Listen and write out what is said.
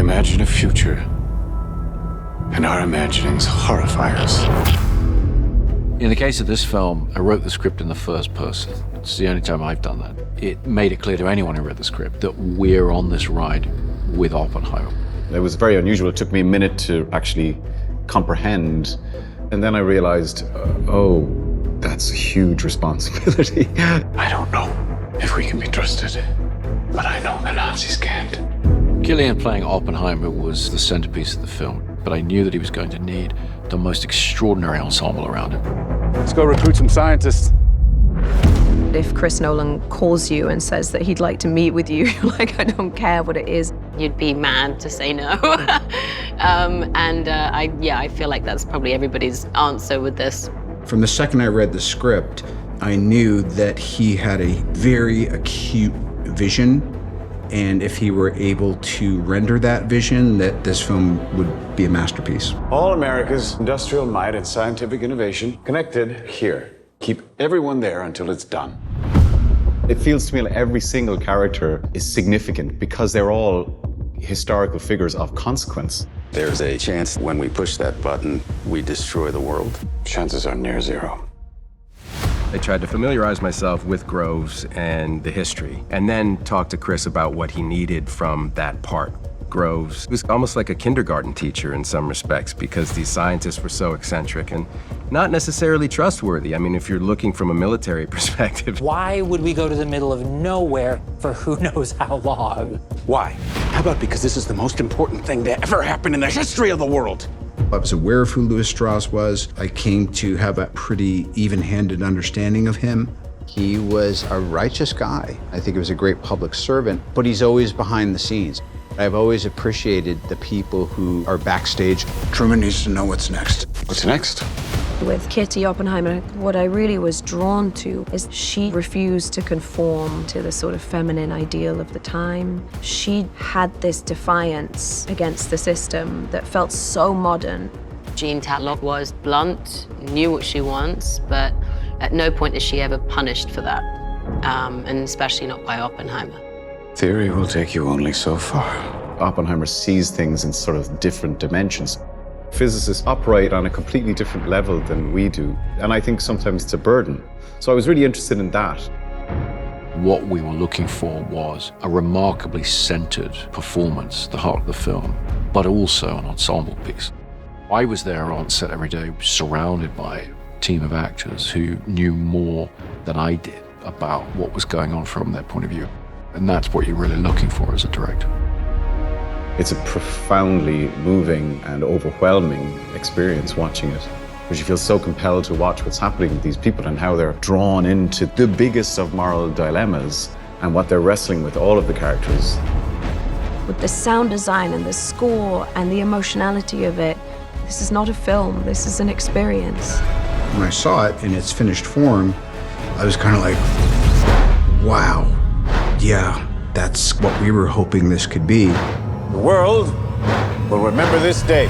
imagine a future, and our imaginings horrify us. In the case of this film, I wrote the script in the first person. It's the only time I've done that. It made it clear to anyone who read the script that we're on this ride with Oppenheimer. It was very unusual. It took me a minute to actually comprehend. And then I realized, oh, that's a huge responsibility. I don't know if we can be trusted, but I know the Nazis can't. Cillian playing Oppenheimer was the centerpiece of the film, but I knew that he was going to need the most extraordinary ensemble around him. Let's go recruit some scientists. If Chris Nolan calls you and says that he'd like to meet with you, you're like, I don't care what it is. You'd be mad to say no. I feel like that's probably everybody's answer with this. From the second I read the script, I knew that he had a very acute vision, and if he were able to render that vision, that this film would be a masterpiece. All America's industrial might and scientific innovation connected here. Keep everyone there until it's done. It feels to me like every single character is significant because they're all historical figures of consequence. There's a chance when we push that button, we destroy the world. Chances are near zero. I tried to familiarize myself with Groves and the history, and then talk to Chris about what he needed from that part. Groves was almost like a kindergarten teacher in some respects because these scientists were so eccentric and not necessarily trustworthy. I mean, if you're looking from a military perspective. Why would we go to the middle of nowhere for who knows how long? Why? How about because this is the most important thing to ever happen in the history of the world? I was aware of who Lewis Strauss was. I came to have a pretty even-handed understanding of him. He was a righteous guy. I think he was a great public servant, but he's always behind the scenes. I've always appreciated the people who are backstage. Truman needs to know what's next. What's next? With Kitty Oppenheimer, what I really was drawn to is she refused to conform to the sort of feminine ideal of the time. She had this defiance against the system that felt so modern. Jean Tatlock was blunt, knew what she wants, but at no point is she ever punished for that, and especially not by Oppenheimer. Theory will take you only so far. Oppenheimer sees things in sort of different dimensions. Physicists operate on a completely different level than we do, and I think sometimes it's a burden. So I was really interested in that. What we were looking for was a remarkably centered performance, the heart of the film, but also an ensemble piece. I was there on set every day, surrounded by a team of actors who knew more than I did about what was going on from their point of view. And that's what you're really looking for as a director. It's a profoundly moving and overwhelming experience watching it, because you feel so compelled to watch what's happening with these people and how they're drawn into the biggest of moral dilemmas and what they're wrestling with, all of the characters. With the sound design and the score and the emotionality of it, this is not a film, this is an experience. When I saw it in its finished form, I was kind of like, wow, yeah, that's what we were hoping this could be. The world will remember this day.